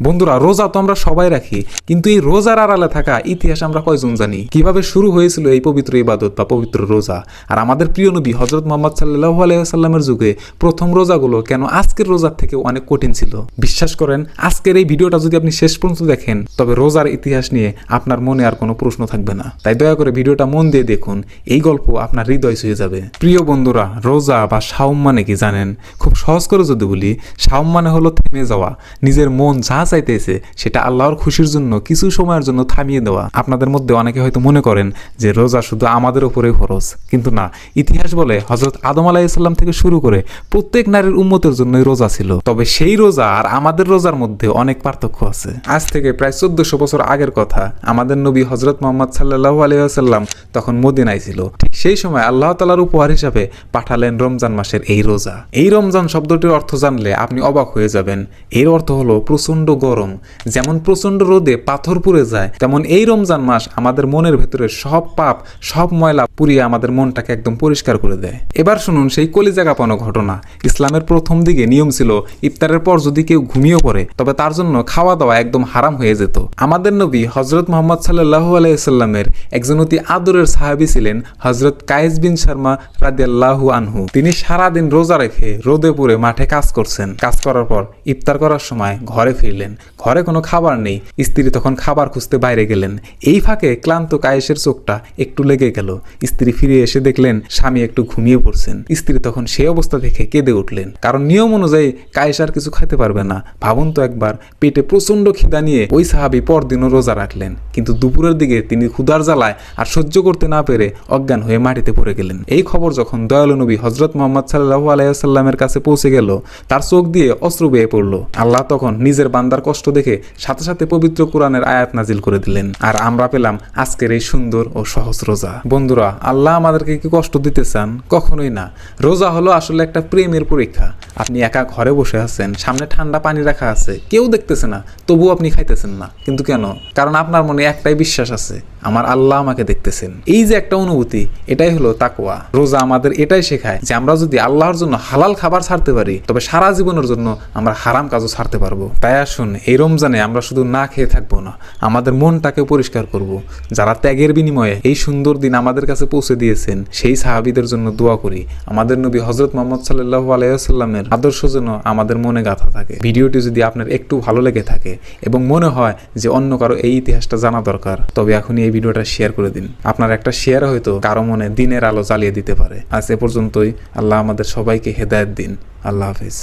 বন্ধুরা, রোজা তো আমরা সবাই রাখি, কিন্তু এই রোজার আড়ালে থাকা ইতিহাস আমরা কয়জন জানি? কিভাবে শুরু হয়েছিল এই পবিত্র ইবাদত বা পবিত্র রোজা? আর আমাদের প্রিয় নবী হযরত মুহাম্মদ সাল্লাল্লাহু আলাইহি ওয়াসাল্লামের যুগে প্রথম রোজাগুলো কেন আজকের রোজার থেকে অনেক কঠিন ছিল? বিশ্বাস করেন, আজকের এই ভিডিওটা যদি আপনি শেষ পর্যন্ত দেখেন, তবে রোজার ইতিহাস নিয়ে আপনার মনে আর কোনো প্রশ্ন থাকবে না। তাই দয়া করে ভিডিওটা মন দিয়ে দেখুন, এই গল্প আপনার হৃদয় ছুঁয়ে যাবে। প্রিয় বন্ধুরা, রোজা বা সাওম মানে কি জানেন? খুব সহজ করে যদি বলি, সাওম মানে হলো থেমে যাওয়া, নিজের মন যা চাইতেছে সেটা আল্লাহর খুশির জন্য কিছু সময়ের জন্য থামিয়ে দেওয়া। আপনাদের মধ্যে অনেকে হয়তো মনে করেন যে রোজা শুধু আমাদের উপরেই ফরজ, কিন্তু না, ইতিহাস বলে হযরত আদম আলাইহিস সালাম থেকে শুরু করে প্রত্যেক নারীর উম্মতের জন্যই রোজা ছিল। তবে সেই রোজা আর আমাদের রোজার মধ্যে অনেক পার্থক্য আছে। আজ থেকে প্রায় 1400 বছর আগের কথা, আমাদের নবী হযরত মুহাম্মদ সাল্লাল্লাহু আলাইহি ওয়াসাল্লাম তখন মদিনায় ছিল। ঠিক সেই সময় আল্লাহ তাআলার উপহার হিসাবে পাঠালেন রমজান মাসের এই রোজা। এই রমজান শব্দটির অর্থ জানলে আপনি অবাক হয়ে যাবেন। এর অর্থ হলো প্রচন্ড গরম। যেমন প্রচন্ড রোদে পাথর পুড়ে যায়, তেমন এই রমজান মাস আমাদের মনের ভেতরে সব পাপ, সব ময়লা পুড়িয়ে আমাদের মনটাকে একদম পরিষ্কার করে দেয়। এবার শুনুন সেই কলিজা কাঁপানো ঘটনা। ইসলামের প্রথম দিকে নিয়ম ছিল, ইফতারের পর যদি কেউ ঘুমিয়ে পড়ে তবে তার জন্য খাওয়া দাওয়া একদম হারাম হয়ে যেত। আমাদের নবী হযরত মুহাম্মদ সাল্লাল্লাহু আলাইহি ওয়াসাল্লামের একজন অতি আদরের সাহাবী ছিলেন হযরত কায়েস বিন শর্মা রাদিয়াল্লাহু আনহু। তিনি সারাদিন রোজা রেখে রোদে পুড়ে মাঠে কাজ করছেন। কাজ করার পর ইফতার করার সময় ঘরে ফিরলেন। ঘরে কোনো খাবার নেই। স্ত্রী তখন খাবার খুঁজতে বাইরে গেলেন। এই ফাঁকে ক্লান্ত কায়েসের চোখটা একটু লেগে গেল। স্ত্রী ফিরে এসে দেখলেন স্বামী একটু ঘুমিয়ে পড়ছেন। স্ত্রী তখন সেই অবস্থা দেখে কেঁদে উঠলেন, কারণ নিয়ম অনুযায়ী কায়েস আর কিছু খেতে পারবে না। ভাবুন তো একবার, পেটে প্রচন্ড খিদা নিয়ে ওই সাহাবী পরদিনও রোজা রাখলেন, কিন্তু দুপুরের দিকে তিনি ক্ষুধার জ্বালায় আর সহ্য করতে না পেরে অজ্ঞান হয়ে মাটিতে পড়ে গেলেন। এই খবর যখন দয়ালু নবী হযরত মুহাম্মদ সাল্লাল্লাহু আলাইহি ওয়াসাল্লামের কাছে পৌঁছে গেল, তার চোখ দিয়ে অশ্রু বেয়ে পড়ল। আল্লাহ তখন নিজের বান্দার কষ্ট দেখে সাথে সাথে পবিত্র কোরআনের আয়াত নাজিল করে দিলেন, আর আমরা পেলাম আজকের এই সুন্দর ও সহজ রোজা। বন্ধুরা, আল্লাহ আমাদেরকে কি কষ্ট দিতে চান? কখনোই না। রোজা হলো আসলে একটা প্রেমের পরীক্ষা। আপনি একা ঘরে বসে আছেন, সামনে ঠান্ডা পানি রাখা আছে, কেউ দেখতেছে না, তবুও আপনি খাইতেছেন না। কিন্তু কেন? কারণ আপনার মনে একটাই বিশ্বাস আছে, আমার আল্লাহ আমাকে দেখতেছেন। এই যে একটা অনুভূতি, এটাই হলো তাকওয়া। রোজা আমাদের এটাই শেখায় যে আমরা যদি আল্লাহর জন্য হালাল খাবার ছাড়তে পারি, তবে সারা জীবনের জন্য আমরা হারাম কাজও ছাড়তে পারবো। তাই আসুন, এই রমজানে আমরা শুধু না খেয়ে থাকবো না, আমাদের মনটাকে পরিষ্কার করব। যারা ত্যাগের বিনিময়ে এই সুন্দর দিন আমাদের কাছে পৌঁছে দিয়েছেন, সেই সাহাবীদের জন্য দোয়া করি। আমাদের নবী হযরত মুহাম্মদ সাল্লাল্লাহু আলাইহি ওয়াসাল্লামের আদর্শ যেন আমাদের মনে গাঁথা থাকে। ভিডিওটি যদি আপনার একটু ভালো লেগে থাকে এবং মনে হয় যে অন্য কারো এই ইতিহাসটা জানা দরকার, তবে এখনই এই ভিডিওটা শেয়ার করে দিন। আপনার একটা শেয়ার হয়তো কারো মনে দিনের আলো জ্বালিয়ে দিতে পারে। আজ এ পর্যন্তই। আল্লাহ আমাদের সবাইকে হেদায়েত দিন। আল্লাহ হাফেজ।